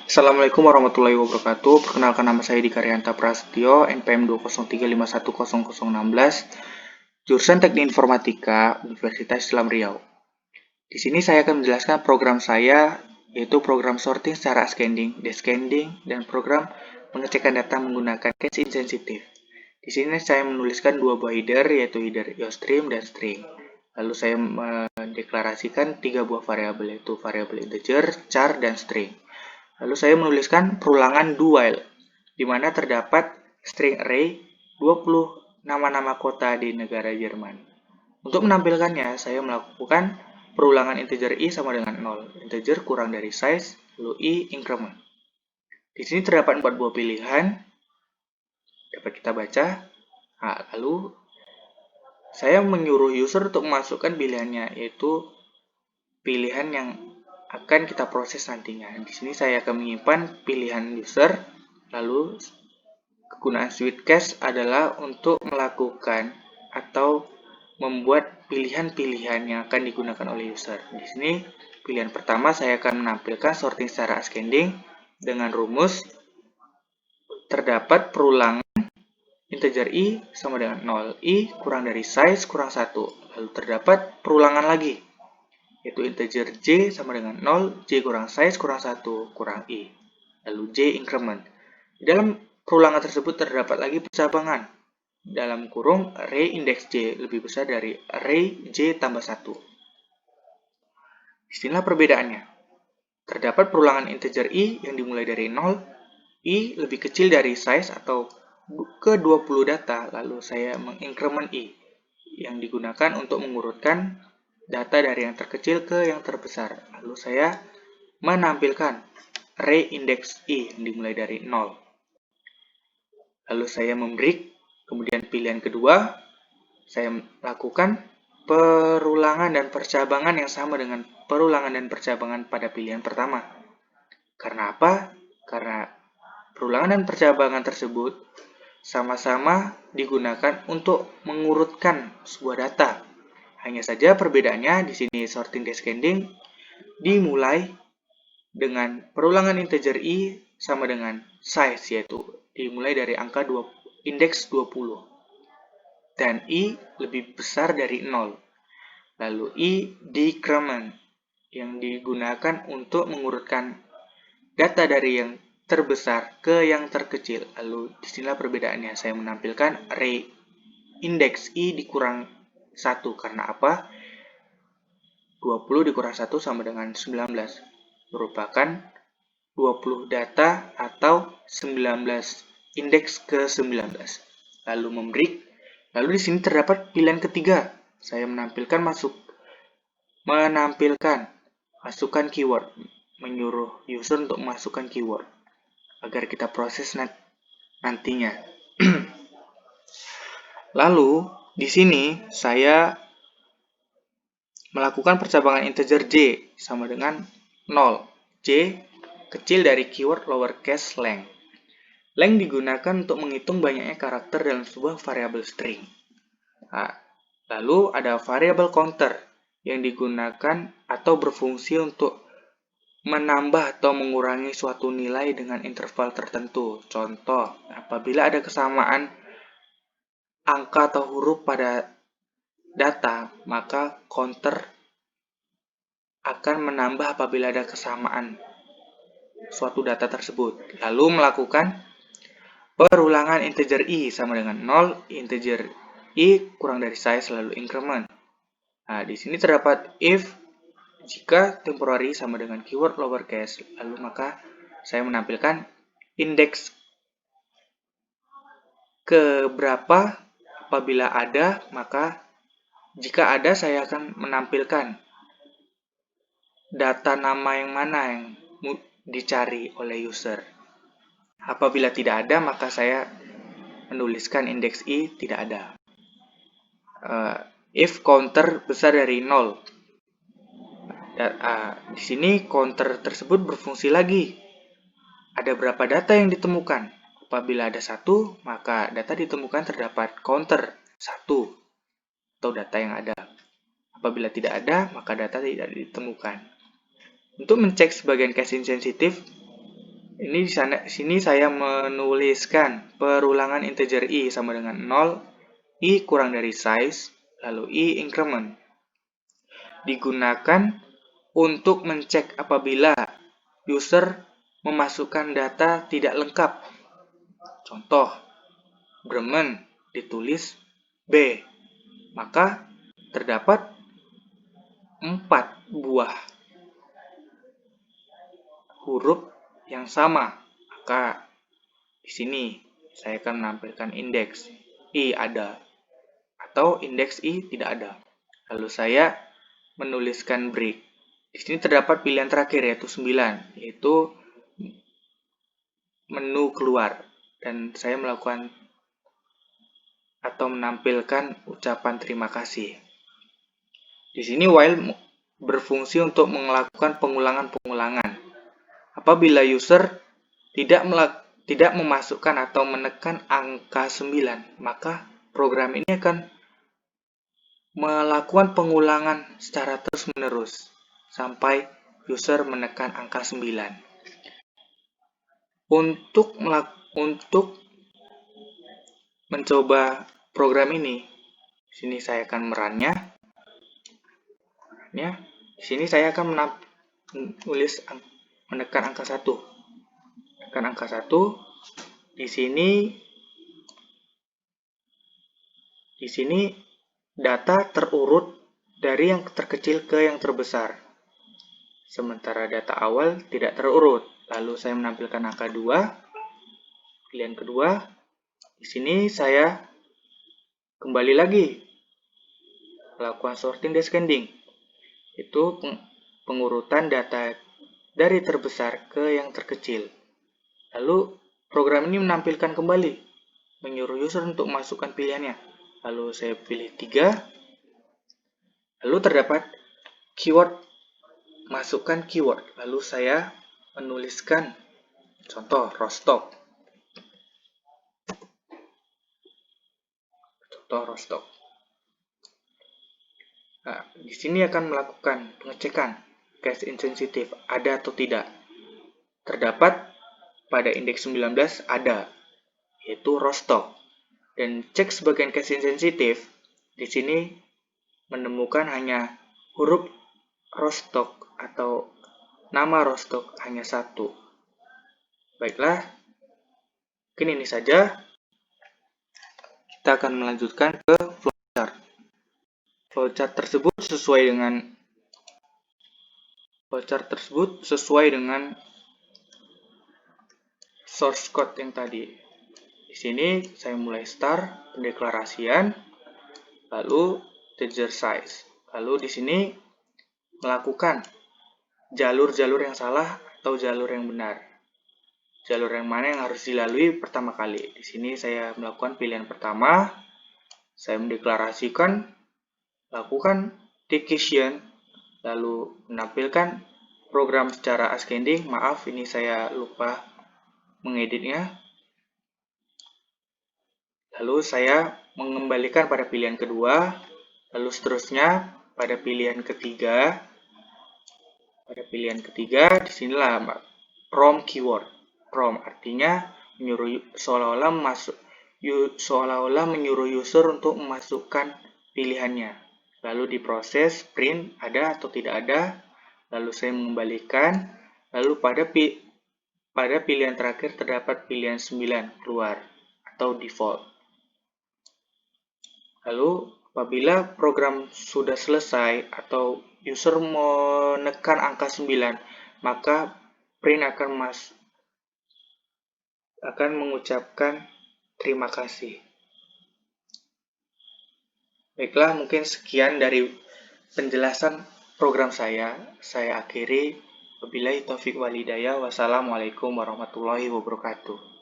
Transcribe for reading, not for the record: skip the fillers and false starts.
Assalamualaikum warahmatullahi wabarakatuh. Perkenalkan, nama saya Dika Rianta Prasetyo, NPM 203510016, jurusan Teknik Informatika, Universitas Islam Riau. Di sini saya akan menjelaskan program saya, yaitu program sorting secara ascending, descending, dan program pengecekan data menggunakan case insensitive. Di sini saya menuliskan dua buah header, yaitu header IOStream dan string. Lalu saya mendeklarasikan tiga buah variabel, yaitu variabel integer, char, dan string. Lalu saya menuliskan perulangan do while, di mana terdapat string array 20 nama-nama kota di negara Jerman. Untuk menampilkannya, saya melakukan perulangan integer i sama dengan 0. Integer kurang dari size, lalu i increment. Di sini terdapat 4 buah pilihan, dapat kita baca. Lalu saya menyuruh user untuk memasukkan pilihannya, yaitu pilihan yang akan kita proses nantinya. Di sini saya akan menyimpan pilihan user, lalu kegunaan switch case adalah untuk melakukan atau membuat pilihan-pilihan yang akan digunakan oleh user. Di sini pilihan pertama saya akan menampilkan sorting secara ascending dengan rumus terdapat perulangan integer i sama dengan 0, i kurang dari size kurang 1. Lalu terdapat perulangan lagi, yaitu integer j sama dengan 0, j kurang size kurang 1 kurang i, lalu j increment. Di dalam perulangan tersebut terdapat lagi percabangan, dalam kurung array index j lebih besar dari array j tambah 1. Disinilah perbedaannya. Terdapat perulangan integer i yang dimulai dari 0, i lebih kecil dari size atau ke 20 data, lalu saya mengincrement i, yang digunakan untuk mengurutkan data dari yang terkecil ke yang terbesar. Lalu saya menampilkan array index i yang dimulai dari 0. Lalu saya membreak, kemudian pilihan kedua, saya lakukan perulangan dan percabangan yang sama dengan perulangan dan percabangan pada pilihan pertama. Karena apa? Karena perulangan dan percabangan tersebut sama-sama digunakan untuk mengurutkan sebuah data. Hanya saja perbedaannya di sini sorting descending dimulai dengan perulangan integer i sama dengan size, yaitu dimulai dari angka indeks 20 dan i lebih besar dari 0. Lalu i decrement yang digunakan untuk mengurutkan data dari yang terbesar ke yang terkecil. Lalu disinilah perbedaannya, saya menampilkan array indeks i dikurang 1. Karena apa? 20 dikurang 1 sama dengan 19, merupakan 20 data atau 19 indeks ke 19. Lalu membreak. Lalu di sini terdapat pilihan ketiga. Saya menampilkan masukkan keyword, menyuruh user untuk memasukkan keyword agar kita proses nantinya. Lalu di sini saya melakukan percabangan integer j sama dengan 0. J kecil dari keyword lowercase length. Length digunakan untuk menghitung banyaknya karakter dalam sebuah variabel string. Lalu ada variabel counter yang digunakan atau berfungsi untuk menambah atau mengurangi suatu nilai dengan interval tertentu. Contoh, apabila ada kesamaan angka atau huruf pada data, maka counter akan menambah apabila ada kesamaan suatu data tersebut. Lalu melakukan perulangan integer i sama dengan 0, integer i kurang dari size, lalu increment. Di sini terdapat if jika temporary sama dengan keyword lowercase, lalu maka saya menampilkan indeks ke berapa apabila ada, maka jika ada saya akan menampilkan data nama yang mana yang dicari oleh user. Apabila tidak ada, maka saya menuliskan indeks i tidak ada. If counter besar dari 0. Di sini counter tersebut berfungsi lagi. Ada berapa data yang ditemukan? Apabila ada 1, maka data ditemukan terdapat counter 1 atau data yang ada. Apabila tidak ada, maka data tidak ditemukan. Untuk mencek sebagian case insensitif, ini di sini saya menuliskan perulangan integer i sama dengan 0, i kurang dari size, lalu i increment. Digunakan untuk mencek apabila user memasukkan data tidak lengkap. Contoh, Bremen ditulis B, maka terdapat 4 buah huruf yang sama. Maka di sini saya akan menampilkan indeks i ada atau indeks i tidak ada. Lalu saya menuliskan break. Di sini terdapat pilihan terakhir yaitu 9, yaitu menu keluar, dan saya melakukan atau menampilkan ucapan terima kasih. Di sini while berfungsi untuk melakukan pengulangan-pengulangan. Apabila user tidak memasukkan atau menekan angka 9, maka program ini akan melakukan pengulangan secara terus-menerus sampai user menekan angka 9. Untuk mencoba program ini, di sini saya akan merannya. Di sini saya akan menekan angka 1. Tekan angka 1. Di sini data terurut dari yang terkecil ke yang terbesar. Sementara data awal tidak terurut. Lalu saya menampilkan angka 2. Pilihan kedua. Di sini saya kembali lagi melakukan sorting descending. Itu pengurutan data dari terbesar ke yang terkecil. Lalu program ini menampilkan kembali, menyuruh user untuk masukkan pilihannya. Lalu saya pilih 3. Lalu terdapat keyword, masukkan keyword. Lalu saya menuliskan contoh Rostock. Nah, di sini akan melakukan pengecekan case insensitif ada atau tidak. Terdapat pada indeks 19 ada, yaitu Rostock. Dan cek sebagian case insensitif, di sini menemukan hanya huruf Rostock atau nama Rostock hanya 1. Baiklah, mungkin ini saja. Kita akan melanjutkan ke flowchart. Flowchart tersebut sesuai dengan source code yang tadi. Di sini saya mulai start pendeklarasian, lalu integer size. Lalu di sini melakukan jalur-jalur yang salah atau jalur yang benar. Jalur yang mana yang harus dilalui pertama kali. Di sini saya melakukan pilihan pertama. Saya mendeklarasikan, lakukan declaration, lalu menampilkan program secara ascending. Maaf, ini saya lupa mengeditnya. Lalu saya mengembalikan pada pilihan kedua, lalu seterusnya pada pilihan ketiga. Pada pilihan ketiga, disinilah prom keyword. Prom artinya seolah-olah menyuruh user untuk memasukkan pilihannya. Lalu diproses, print ada atau tidak ada. Lalu saya mengembalikan. Lalu pada pilihan terakhir terdapat pilihan 9 keluar atau default. Lalu apabila program sudah selesai atau user menekan angka 9, maka print akan mengucapkan terima kasih. Baiklah, mungkin sekian dari penjelasan program saya. Saya akhiri. Wabillahi taufiq walhidayah. Wassalamualaikum warahmatullahi wabarakatuh.